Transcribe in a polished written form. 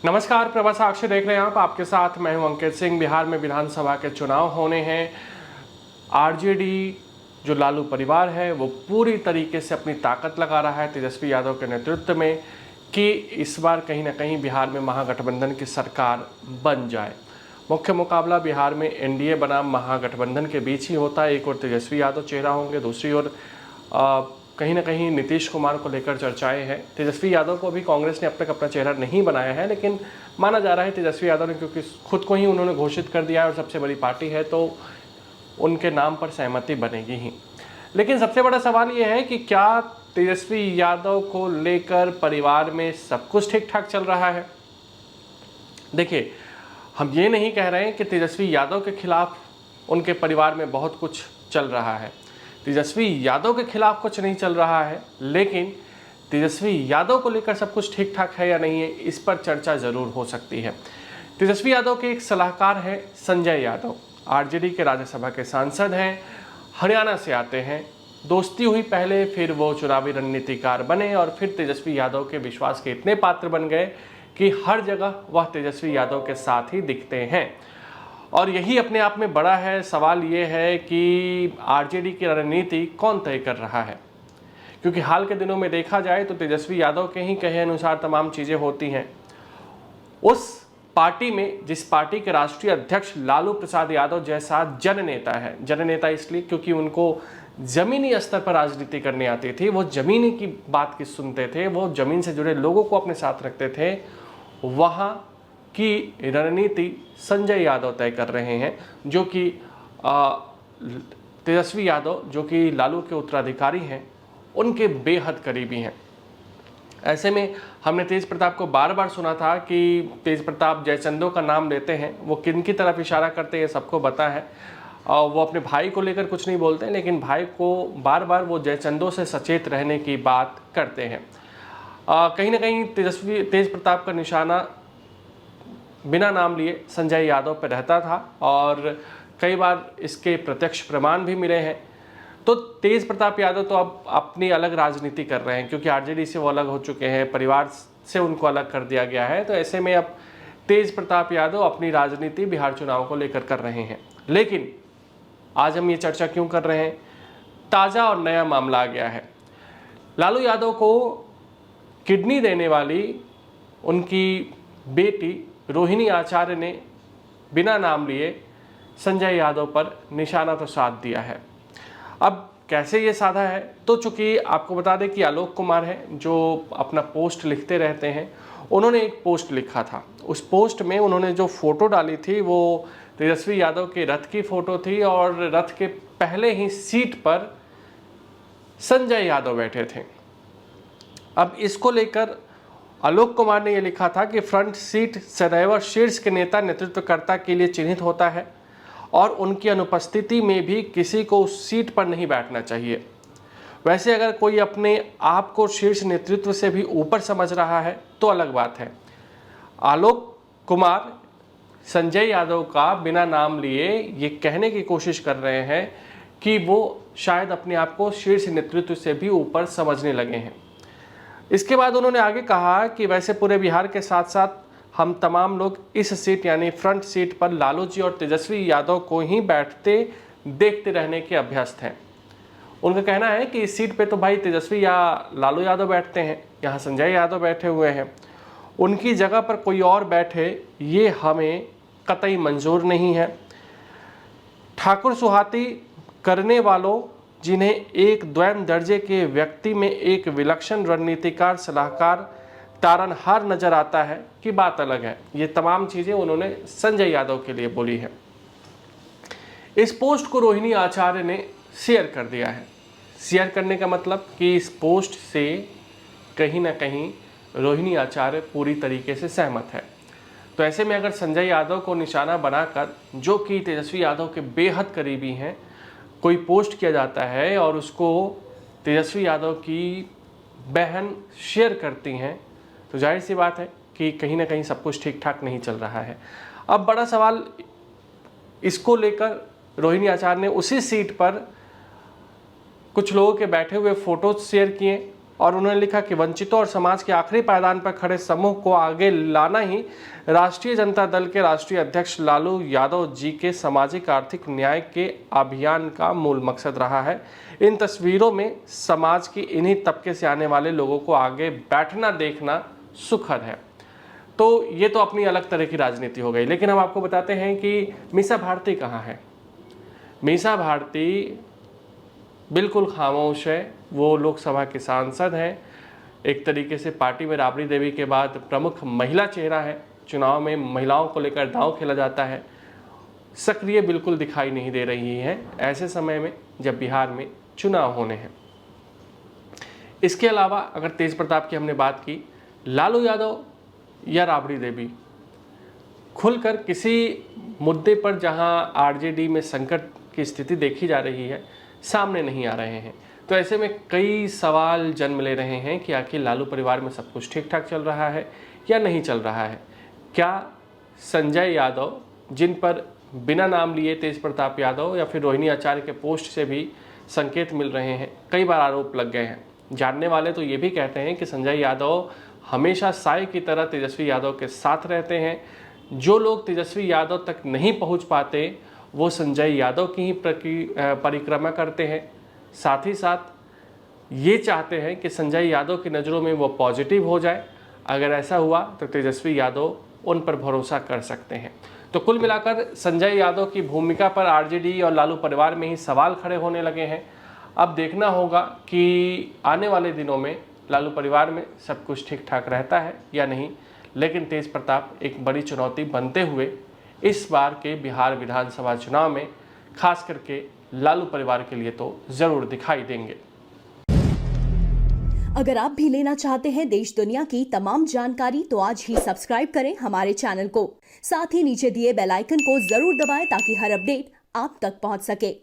नमस्कार, प्रभा साक्षी देख रहे हैं आप। आपके साथ मैं हूं अंकित सिंह। बिहार में विधानसभा के चुनाव होने हैं। आरजेडी जो लालू परिवार है वो पूरी तरीके से अपनी ताकत लगा रहा है तेजस्वी यादव के नेतृत्व में कि इस बार कहीं ना कहीं बिहार में महागठबंधन की सरकार बन जाए। मुख्य मुकाबला बिहार में एनडीए बनाम महागठबंधन के बीच ही होता है। एक और तेजस्वी यादव चेहरा होंगे, दूसरी ओर कहीं ना कहीं नीतीश कुमार को लेकर चर्चाएं हैं। तेजस्वी यादव को भी कांग्रेस ने अब तक अपना चेहरा नहीं बनाया है, लेकिन माना जा रहा है तेजस्वी यादव ने, क्योंकि खुद को ही उन्होंने घोषित कर दिया है और सबसे बड़ी पार्टी है तो उनके नाम पर सहमति बनेगी ही। लेकिन सबसे बड़ा सवाल ये है कि क्या तेजस्वी यादव को लेकर परिवार में सब कुछ ठीक ठाक चल रहा है। देखिए, हम ये नहीं कह रहे हैं कि तेजस्वी यादव के खिलाफ उनके परिवार में बहुत कुछ चल रहा है। तेजस्वी यादव के खिलाफ कुछ नहीं चल रहा है, लेकिन तेजस्वी यादव को लेकर सब कुछ ठीक ठाक है या नहीं है, इस पर चर्चा जरूर हो सकती है। तेजस्वी यादव के एक सलाहकार हैं संजय यादव, आरजेडी के राज्यसभा के सांसद हैं, हरियाणा से आते हैं। दोस्ती हुई पहले, फिर वो चुनावी रणनीतिकार बने और फिर तेजस्वी यादव के विश्वास के इतने पात्र बन गए कि हर जगह वह तेजस्वी यादव के साथ ही दिखते हैं। और यही अपने आप में बड़ा है। सवाल ये है कि आरजेडी की रणनीति कौन तय कर रहा है, क्योंकि हाल के दिनों में देखा जाए तो तेजस्वी यादव के ही कहे अनुसार तमाम चीज़ें होती हैं। उस पार्टी में, जिस पार्टी के राष्ट्रीय अध्यक्ष लालू प्रसाद यादव जैसा जननेता है, जननेता इसलिए क्योंकि उनको जमीनी स्तर पर राजनीति करनी आती थी, वो जमीनी की बात की सुनते थे, वो जमीन से जुड़े लोगों को अपने साथ रखते थे, वहाँ की रणनीति संजय यादव तय कर रहे हैं, जो कि तेजस्वी यादव जो कि लालू के उत्तराधिकारी हैं, उनके बेहद करीबी हैं। ऐसे में हमने तेज प्रताप को बार बार सुना था कि तेज प्रताप जयचंदों का नाम लेते हैं, वो किन की तरफ इशारा करते हैं सबको पता है। वो अपने भाई को लेकर कुछ नहीं बोलते, लेकिन भाई को बार बार वो जयचंदों से सचेत रहने की बात करते हैं। कहीं ना कहीं तेज प्रताप का निशाना बिना नाम लिए संजय यादव पर रहता था और कई बार इसके प्रत्यक्ष प्रमाण भी मिले हैं। तो तेज प्रताप यादव तो अब अपनी अलग राजनीति कर रहे हैं, क्योंकि आरजेडी से वो अलग हो चुके हैं, परिवार से उनको अलग कर दिया गया है। तो ऐसे में अब तेज प्रताप यादव अपनी राजनीति बिहार चुनाव को लेकर कर रहे हैं। लेकिन आज हम ये चर्चा क्यों कर रहे हैं, ताज़ा और नया मामला आ गया है। लालू यादव को किडनी देने वाली उनकी बेटी रोहिणी आचार्य ने बिना नाम लिए संजय यादव पर निशाना तो साध दिया है। अब कैसे ये साधा है, तो चूंकि आपको बता दें कि आलोक कुमार है जो अपना पोस्ट लिखते रहते हैं, उन्होंने एक पोस्ट लिखा था। उस पोस्ट में उन्होंने जो फोटो डाली थी वो तेजस्वी यादव के रथ की फोटो थी और रथ के पहले ही सीट पर संजय यादव बैठे थे। अब इसको लेकर आलोक कुमार ने यह लिखा था कि फ्रंट सीट सदैव शीर्ष के नेता नेतृत्वकर्ता के लिए चिन्हित होता है और उनकी अनुपस्थिति में भी किसी को उस सीट पर नहीं बैठना चाहिए। वैसे अगर कोई अपने आप को शीर्ष नेतृत्व से भी ऊपर समझ रहा है तो अलग बात है। आलोक कुमार संजय यादव का बिना नाम लिए ये कहने की कोशिश कर रहे हैं कि वो शायद अपने आप को शीर्ष नेतृत्व से भी ऊपर समझने लगे हैं। इसके बाद उन्होंने आगे कहा कि वैसे पूरे बिहार के साथ साथ हम तमाम लोग इस सीट यानी फ्रंट सीट पर लालू जी और तेजस्वी यादव को ही बैठते देखते रहने के अभ्यस्त हैं। उनका कहना है कि इस सीट पे तो भाई तेजस्वी या लालू यादव बैठते हैं, यहाँ संजय यादव बैठे हुए हैं, उनकी जगह पर कोई और बैठे ये हमें कतई मंजूर नहीं है। ठाकुर सुहाती करने वालों, जिन्हें एक द्वैम दर्जे के व्यक्ति में एक विलक्षण रणनीतिकार सलाहकार तारनहार नजर आता है कि बात अलग है। ये तमाम चीज़ें उन्होंने संजय यादव के लिए बोली है। इस पोस्ट को रोहिणी आचार्य ने शेयर कर दिया है। शेयर करने का मतलब कि इस पोस्ट से कहीं ना कहीं रोहिणी आचार्य पूरी तरीके से सहमत है। तो ऐसे में अगर संजय यादव को निशाना बनाकर, जो कि तेजस्वी यादव के बेहद करीबी हैं, कोई पोस्ट किया जाता है और उसको तेजस्वी यादव की बहन शेयर करती हैं, तो जाहिर सी बात है कि कहीं ना कहीं सब कुछ ठीक ठाक नहीं चल रहा है। अब बड़ा सवाल इसको लेकर रोहिणी आचार्य ने उसी सीट पर कुछ लोगों के बैठे हुए फ़ोटोज शेयर किए और उन्होंने लिखा कि वंचितों और समाज के आखिरी पायदान पर खड़े समूह को आगे लाना ही राष्ट्रीय जनता दल के राष्ट्रीय अध्यक्ष लालू यादव जी के सामाजिक आर्थिक न्याय के अभियान का मूल मकसद रहा है। इन तस्वीरों में समाज की इन्हीं तबके से आने वाले लोगों को आगे बैठना देखना सुखद है। तो ये तो अपनी अलग तरह की राजनीति हो गई, लेकिन हम आपको बताते हैं कि मीसा भारती कहाँ है। मीसा भारती बिल्कुल खामोश है। वो लोकसभा की सांसद हैं, एक तरीके से पार्टी में राबड़ी देवी के बाद प्रमुख महिला चेहरा है। चुनाव में महिलाओं को लेकर दांव खेला जाता है, सक्रिय बिल्कुल दिखाई नहीं दे रही है ऐसे समय में जब बिहार में चुनाव होने हैं। इसके अलावा अगर तेज प्रताप की हमने बात की, लालू यादव या राबड़ी देवी खुलकर किसी मुद्दे पर जहां आरजेडी में संकट की स्थिति देखी जा रही है सामने नहीं आ रहे हैं। तो ऐसे में कई सवाल जन्म ले रहे हैं कि आखिर लालू परिवार में सब कुछ ठीक ठाक चल रहा है या नहीं चल रहा है। क्या संजय यादव, जिन पर बिना नाम लिए तेज प्रताप यादव या फिर रोहिणी आचार्य के पोस्ट से भी संकेत मिल रहे हैं, कई बार आरोप लग गए हैं। जानने वाले तो ये भी कहते हैं कि संजय यादव हमेशा साय की तरह तेजस्वी यादव के साथ रहते हैं। जो लोग तेजस्वी यादव तक नहीं पहुंच पाते वो संजय यादव की ही परिक्रमा करते हैं। साथ ही साथ ये चाहते हैं कि संजय यादव की नज़रों में वो पॉजिटिव हो जाए। अगर ऐसा हुआ तो तेजस्वी यादव उन पर भरोसा कर सकते हैं। तो कुल मिलाकर संजय यादव की भूमिका पर आरजेडी और लालू परिवार में ही सवाल खड़े होने लगे हैं। अब देखना होगा कि आने वाले दिनों में लालू परिवार में सब कुछ ठीक ठाक रहता है या नहीं। लेकिन तेज प्रताप एक बड़ी चुनौती बनते हुए इस बार के बिहार विधानसभा चुनाव में खास करके लालू परिवार के लिए तो जरूर दिखाई देंगे। अगर आप भी लेना चाहते हैं देश दुनिया की तमाम जानकारी तो आज ही सब्सक्राइब करें हमारे चैनल को। साथ ही नीचे दिए बेल आइकन को जरूर दबाएं ताकि हर अपडेट आप तक पहुंच सके।